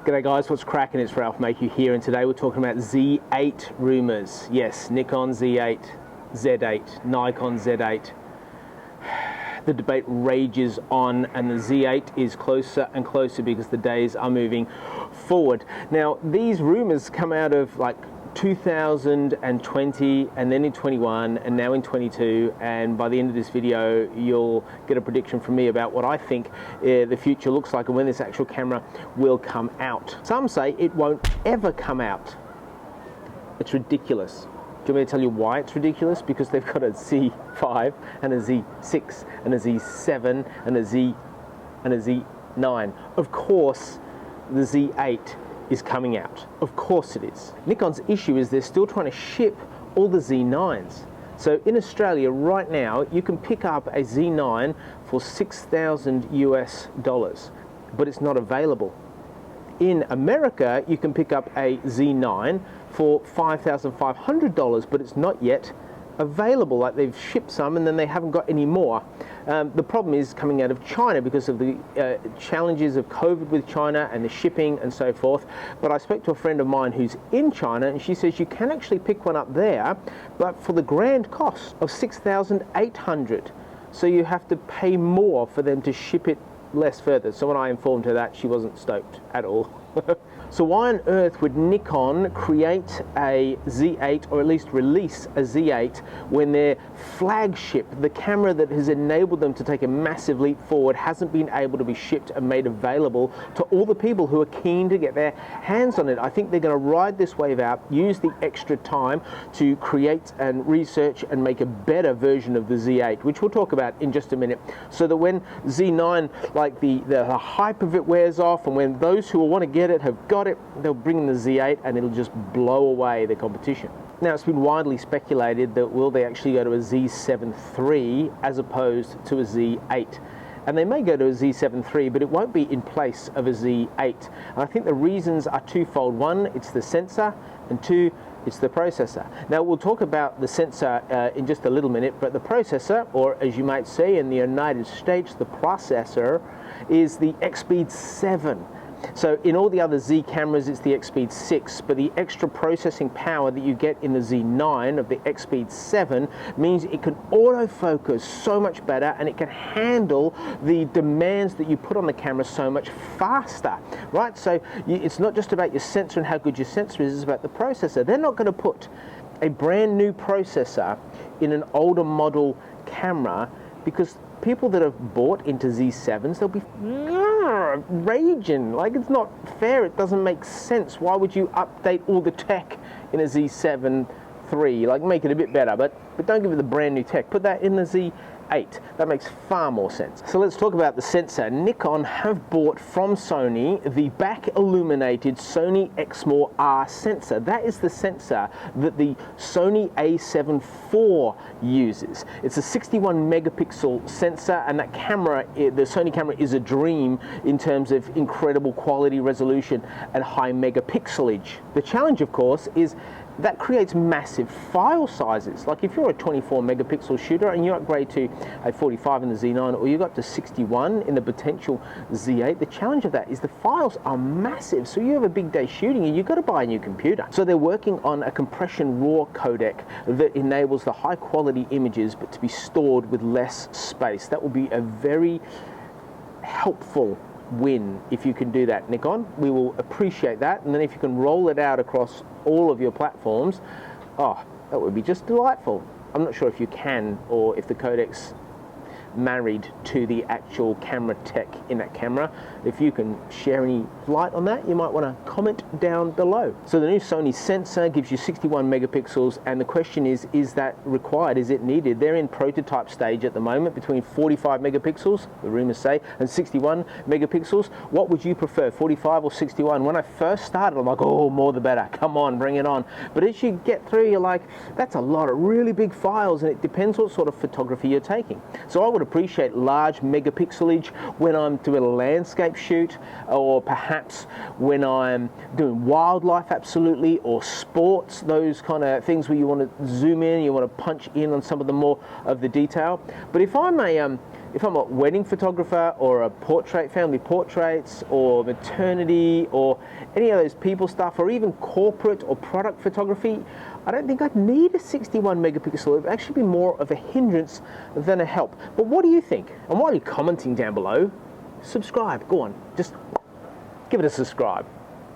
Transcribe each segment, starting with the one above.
G'day guys, what's cracking? It's Ralph Mayhew here, and today we're talking about Z8 rumours. Yes, Nikon Z8, Z8, Nikon Z8. The debate rages on, and the Z8 is closer and closer because the days are moving forward. Now, these rumours come out of like 2020, and then in 21, and now in 22, and by the end of this video you'll get a prediction from me about what I think the future looks like and when this actual camera will come out. Some say it won't ever come out. It's ridiculous. Do you want me to tell you why it's ridiculous? Because they've got a Z5 and a Z6 and a Z7 and a Z and a Z9. Of course the Z8 is coming out. Of course it is. Nikon's issue is they're still trying to ship all the Z9s. So in Australia right now, you can pick up a Z9 for $6,000 US, but it's not available. In America, you can pick up a Z9 for $5,500, but it's not yet available. Like, they've shipped some and then they haven't got any more. The problem is coming out of China because of the challenges of COVID with China and the shipping and so forth. But I spoke to a friend of mine who's in China, and she says you can actually pick one up there, but for the grand cost of $6,800. So you have to pay more for them to ship it less further. So when I informed her that, she wasn't stoked at all. So why on earth would Nikon create a Z8, or at least release a Z8, when their flagship, the camera that has enabled them to take a massive leap forward, hasn't been able to be shipped and made available to all the people who are keen to get their hands on it? I think they're going to ride this wave out, use the extra time to create and research and make a better version of the Z8, which we'll talk about in just a minute, so that when Z9, like the hype of it wears off, and when those who will want to get it have got it, they'll bring in the Z8 and it'll just blow away the competition. Now, it's been widely speculated that will they actually go to a Z7 III as opposed to a Z8. And they may go to a Z7 III, but it won't be in place of a Z8. And I think the reasons are twofold. One, it's the sensor, and two, it's the processor. Now, we'll talk about the sensor in just a little minute, but the processor, or as you might say in the United States, the processor, is the X-Speed 7. So in all the other Z cameras, it's the X-Speed 6, but the extra processing power that you get in the Z9 of the X-Speed 7 means it can autofocus so much better, and it can handle the demands that you put on the camera so much faster, right? So it's not just about your sensor and how good your sensor is, it's about the processor. They're not going to put a brand new processor in an older model camera, because people that have bought into Z7s, they'll be raging. Like, it's not fair. It doesn't make sense. Why would you update all the tech in a Z7 III? Like, make it a bit better, but don't give it the brand new tech. Put that in the Z8. That makes far more sense. So let's talk about the sensor. Nikon have bought from Sony the back illuminated Sony Exmor R sensor. That is the sensor that the Sony A7 IV uses. It's a 61 megapixel sensor, and that camera, the Sony camera, is a dream in terms of incredible quality, resolution, and high megapixelage. The challenge, of course, is that creates massive file sizes. Like, if you're a 24 megapixel shooter and you upgrade to a 45 in the Z9, or you got to 61 in the potential Z8, the challenge of that is the files are massive. So you have a big day shooting and you've got to buy a new computer. So they're working on a compression RAW codec that enables the high quality images, but to be stored with less space. That will be a very helpful win if you can do that, Nikon. We will appreciate that. And then if you can roll it out across all of your platforms, oh, that would be just delightful. I'm not sure if you can, or if the codec's married to the actual camera tech in that camera. If you can share any light on that, you might want to comment down below. So the new Sony sensor gives you 61 megapixels, and the question is that required? Is it needed? They're in prototype stage at the moment, between 45 megapixels, the rumors say, and 61 megapixels. What would you prefer, 45 or 61? When I first started, I'm like, oh, more the better. Come on, bring it on. But as you get through, you're like, that's a lot of really big files, and it depends what sort of photography you're taking. So I would appreciate large megapixelage when I'm doing a landscape shoot, or perhaps when I'm doing wildlife, absolutely, or sports, those kind of things where you want to zoom in, you want to punch in on some of the more of the detail. But if I'm a if I'm a wedding photographer or a portrait, family portraits or maternity or any of those people stuff, or even corporate or product photography, I don't think I'd need a 61 megapixel. It would actually be more of a hindrance than a help. But what do you think? And while you're commenting down below, subscribe. Go on, just give it a subscribe.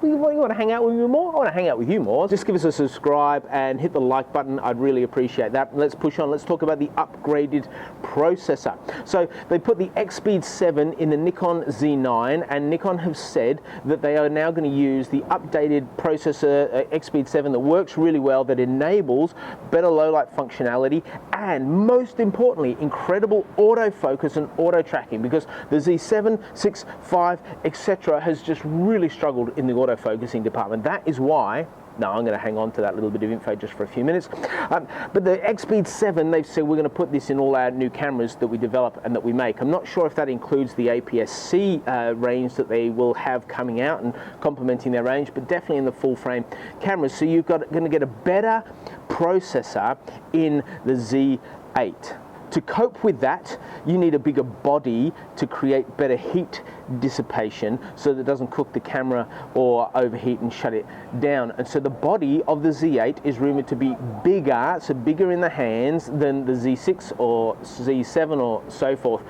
You want to hang out with me more? I want to hang out with you more. Just give us a subscribe and hit the like button. I'd really appreciate that. Let's push on. Let's talk about the upgraded processor. So they put the X-Speed 7 in the Nikon Z9, and Nikon have said that they are now going to use the updated processor X-Speed 7 that works really well, that enables better low light functionality, and most importantly, incredible autofocus and auto tracking, because the Z7, 6, 5, etc. has just really struggled in the auto-focusing department. That is why, now I'm going to hang on to that little bit of info just for a few minutes, but the X-Speed 7, they've said we're going to put this in all our new cameras that we develop and that we make. I'm not sure if that includes the APS-C range that they will have coming out and complementing their range, but definitely in the full frame cameras. So you've got going to get a better processor in the Z8. To cope with that, you need a bigger body to create better heat dissipation so that it doesn't cook the camera or overheat and shut it down. And so the body of the Z8 is rumored to be bigger, so bigger in the hands than the Z6 or Z7 or so forth.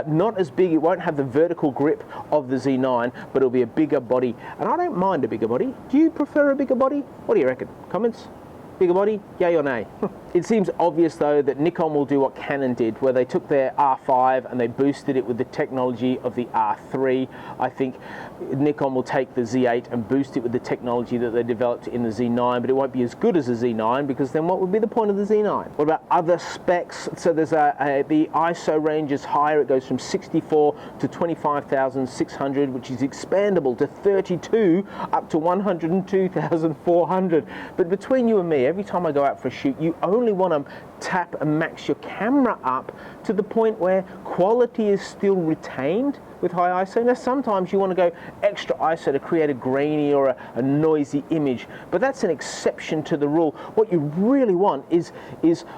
Not as big, it won't have the vertical grip of the Z9, but it'll be a bigger body. And I don't mind a bigger body. Do you prefer a bigger body? What do you reckon? Comments? Bigger body, yay or nay? It seems obvious though that Nikon will do what Canon did, where they took their R5 and they boosted it with the technology of the R3. I think Nikon will take the Z8 and boost it with the technology that they developed in the Z9, but it won't be as good as the Z9, because then what would be the point of the Z9? What about other specs? So there's the ISO range is higher. It goes from 64 to 25,600, which is expandable to 32 up to 102,400. But between you and me, every time I go out for a shoot, you only want to tap and max your camera up to the point where quality is still retained with high ISO. Now sometimes you want to go extra ISO to create a grainy or a noisy image, but that's an exception to the rule. What you really want is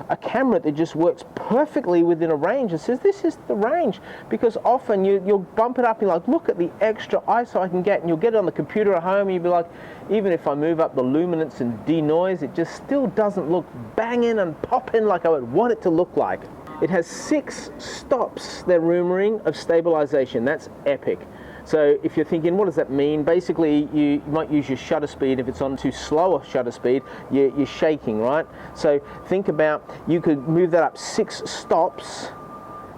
a camera that just works perfectly within a range and says this is the range, because often you'll bump it up and you're like, look at the extra ISO I can get, and you'll get it on the computer at home and you'll be like, even if I move up the luminance and denoise, it just still doesn't look banging and popping like I would want it to look like. It has 6 stops, they're rumoring, of stabilization. That's epic. So if you're thinking, what does that mean? Basically, you might use your shutter speed. If it's on too slow a shutter speed, you're shaking, right? So think about, you could move that up 6 stops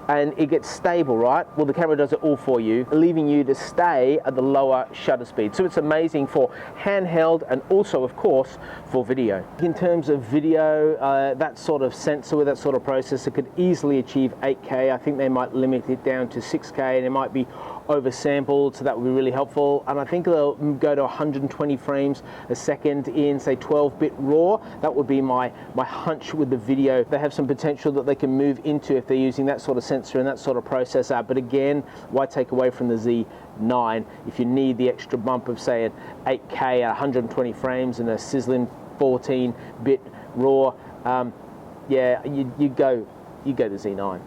and it gets stable, right? Well, the camera does it all for you, leaving you to stay at the lower shutter speed. So it's amazing for handheld and also, of course, for video. In terms of video, that sort of sensor with that sort of processor could easily achieve 8K. I think they might limit it down to 6K, and it might be oversampled, so that would be really helpful. And I think they'll go to 120 frames a second in, say, 12-bit RAW. That would be my hunch with the video. They have some potential that they can move into if they're using that sort of sensor and that sort of processor. But again, why take away from the Z9 if you need the extra bump of, say, an 8K at 120 frames and a sizzling 14-bit RAW? Yeah, you go the Z9.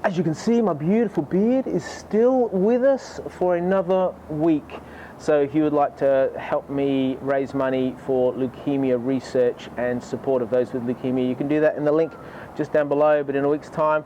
As you can see, my beautiful beard is still with us for another week. So if you would like to help me raise money for leukemia research and support of those with leukemia, you can do that in the link just down below. But in a week's time,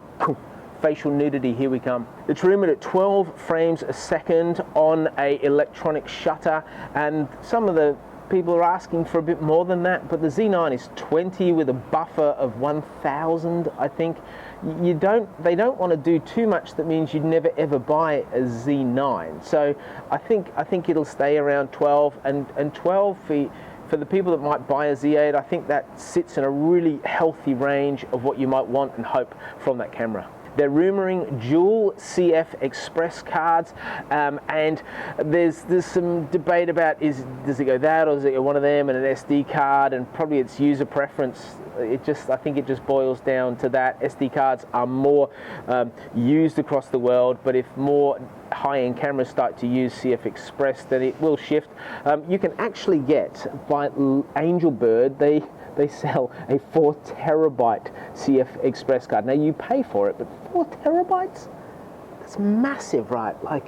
facial nudity, here we come. It's rumored at 12 frames a second on an electronic shutter, and some of the people are asking for a bit more than that, but the Z9 is 20 with a buffer of 1000, I think. They don't want to do too much that means you'd never ever buy a Z9. So I think it'll stay around 12, and 12 for the people that might buy a Z8, I think that sits in a really healthy range of what you might want and hope from that camera. They're rumoring dual CF Express cards, and there's some debate about does it go that, or does it go one of them and an SD card, and probably it's user preference. I think it just boils down to that. SD cards are more used across the world, but if more high-end cameras start to use CF Express, then it will shift. You can actually get, by Angelbird, they sell a 4 terabyte CF Express card. Now you pay for it, but 4 terabytes? That's massive, right? Like,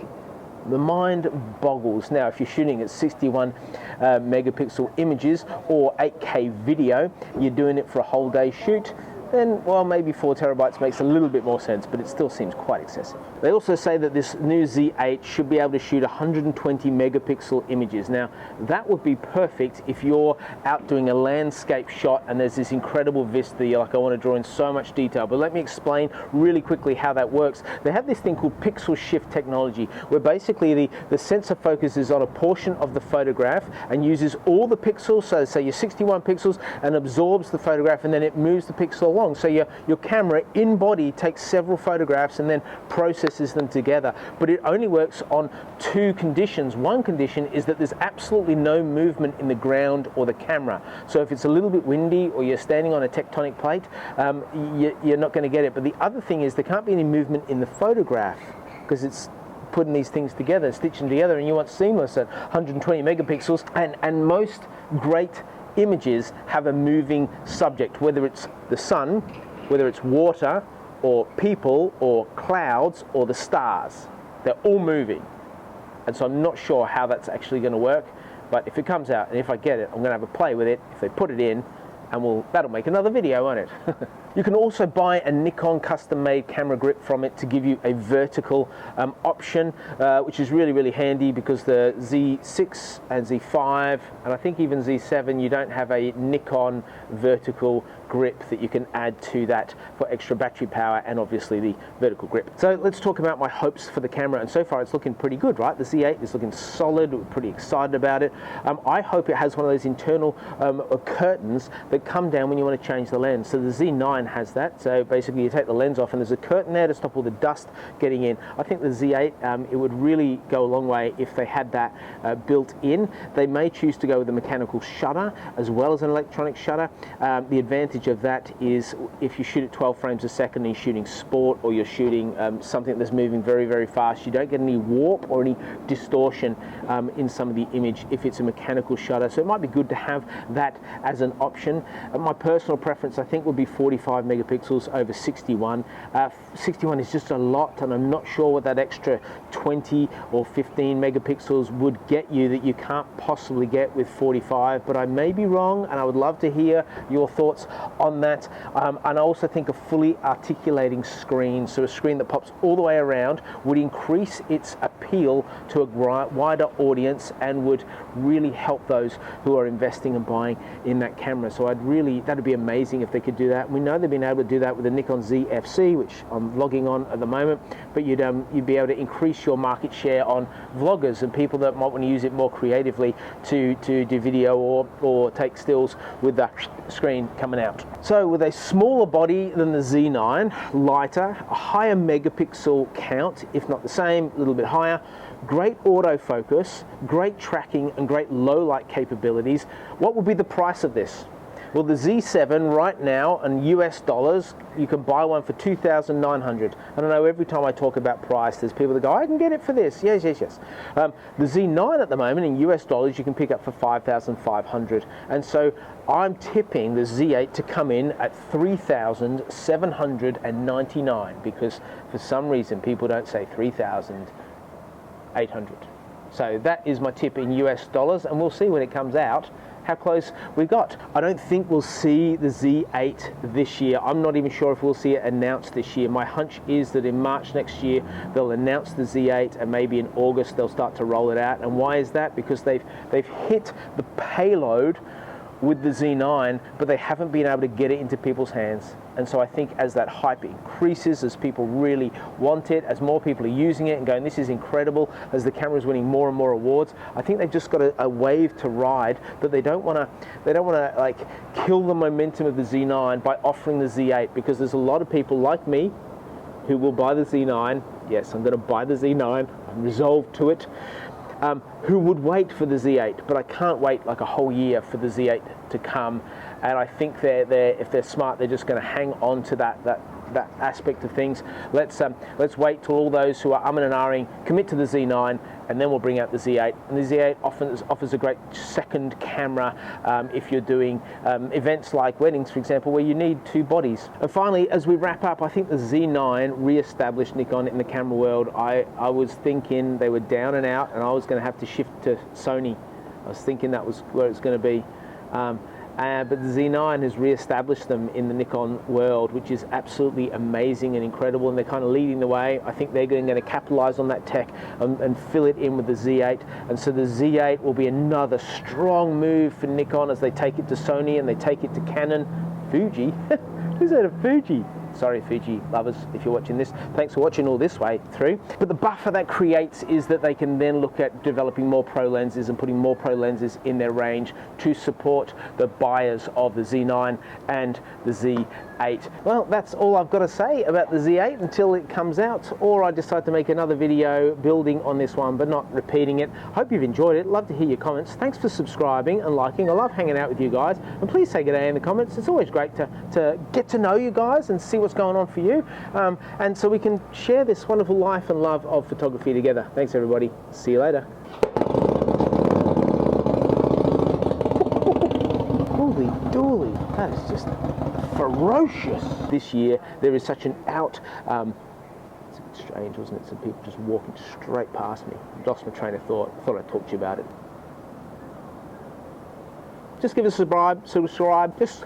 the mind boggles. Now, if you're shooting at 61 megapixel images or 8K video, you're doing it for a whole day shoot, then, well, maybe 4 terabytes makes a little bit more sense, but it still seems quite excessive. They also say that this new Z8 should be able to shoot 120 megapixel images. Now, that would be perfect if you're out doing a landscape shot and there's this incredible vista, you're like, I want to draw in so much detail. But let me explain really quickly how that works. They have this thing called pixel shift technology, where basically the sensor focuses on a portion of the photograph and uses all the pixels, so say you're 61 pixels, and absorbs the photograph, and then it moves the pixel along. So your camera in body takes several photographs and then processes them together. But it only works on 2 conditions. One condition is that there's absolutely no movement in the ground or the camera. So if it's a little bit windy or you're standing on a tectonic plate, you're not going to get it. But the other thing is there can't be any movement in the photograph because it's putting these things together, stitching together, and you want seamless at 120 megapixels. And most great images have a moving subject, whether it's the sun, whether it's water, or people, or clouds, or the stars. They're all moving. And so I'm not sure how that's actually going to work, but if it comes out, and if I get it, I'm going to have a play with it. If they put it in, and that'll make another video, won't it? You can also buy a Nikon custom-made camera grip from it to give you a vertical option, which is really, really handy because the Z6 and Z5, and I think even Z7, you don't have a Nikon vertical grip that you can add to that for extra battery power and obviously the vertical grip. So let's talk about my hopes for the camera, and so far it's looking pretty good, right? The Z8 is looking solid. We're pretty excited about it. I hope it has one of those internal curtains that come down when you want to change the lens. So the Z9 has that. So basically you take the lens off and there's a curtain there to stop all the dust getting in. I think the Z8, it would really go a long way if they had that built in. They may choose to go with a mechanical shutter as well as an electronic shutter. The advantage of that is if you shoot at 12 frames a second and you're shooting sport or you're shooting something that's moving very, very fast, you don't get any warp or any distortion in some of the image if it's a mechanical shutter. So it might be good to have that as an option. My personal preference, I think, would be 45 megapixels over 61. 61 is just a lot, and I'm not sure what that extra 20 or 15 megapixels would get you that you can't possibly get with 45, but I may be wrong, and I would love to hear your thoughts on that. And I also think a fully articulating screen, so a screen that pops all the way around, would increase its appeal to a wider audience and would really help those who are investing and buying in that camera. So that'd be amazing if they could do that. We know they've been able to do that with the Nikon Z which I'm vlogging on at the moment, but you'd be able to increase your market share on vloggers and people that might want to use it more creatively to do video or take stills with the screen coming out. So with a smaller body than the Z9, lighter, a higher megapixel count, if not the same, a little bit higher, great autofocus, great tracking, and great low light capabilities, what would be the price of this? Well, the Z7 right now in US dollars, you can buy one for $2,900. I don't know, every time I talk about price, there's people that go, I can get it for this. Yes, yes, yes. The Z9 at the moment in US dollars, you can pick up for $5,500. And so I'm tipping the Z8 to come in at $3,799 because for some reason people don't say $3,800. So that is my tip in US dollars, and we'll see when it comes out how close we got. I don't think we'll see the Z8 this year. I'm not even sure if we'll see it announced this year. My hunch is that in March next year they'll announce the Z8, and maybe in August they'll start to roll it out. And why is that? Because they've hit the payload with the Z9, but they haven't been able to get it into people's hands. And so I think as that hype increases, as people really want it, as more people are using it and going, this is incredible, as the camera is winning more and more awards, I think they've just got a wave to ride that they don't want to like kill the momentum of the Z9 by offering the Z8, because there's a lot of people like me who will buy the Z9. Yes, I'm going to buy the Z9. I'm resolved to it. Who would wait for the Z8, but I can't wait like a whole year for the Z8 to come. And I think if they're smart, they're just going to hang on to that that aspect of things. Let's wait till all those who are umming and ahhing commit to the Z9, and then we'll bring out the Z8. And the Z8 offers a great second camera if you're doing events like weddings, for example, where you need two bodies. And finally, as we wrap up, I think the Z9 re-established Nikon in the camera world. I was thinking they were down and out, and I was going to have to shift to Sony. I was thinking that was where it's going to be. But the Z9 has re-established them in the Nikon world, which is absolutely amazing and incredible, and they're kind of leading the way. I think they're going to capitalize on that tech and fill it in with the Z8, and so the Z8 will be another strong move for Nikon as they take it to Sony and they take it to Canon. Fuji? Who's heard of Fuji? Sorry, Fuji lovers, if you're watching this, thanks for watching all this way through. But the buffer that creates is that they can then look at developing more pro lenses and putting more pro lenses in their range to support the buyers of the Z9 and the Z8. Well, that's all I've got to say about the Z8 until it comes out, or I decide to make another video building on this one, but not repeating it. Hope you've enjoyed it. Love to hear your comments. Thanks for subscribing and liking. I love hanging out with you guys, and please say good day in the comments. It's always great to get to know you guys and see what's going on for you, and so we can share this wonderful life and love of photography together. Thanks everybody. See you later. Holy dooly, that is just ferocious. This year there is such an it's a bit strange, wasn't it? Some people just walking straight past me. Lost my train of thought. I thought I'd talk to you about it. Just give us a subscribe, just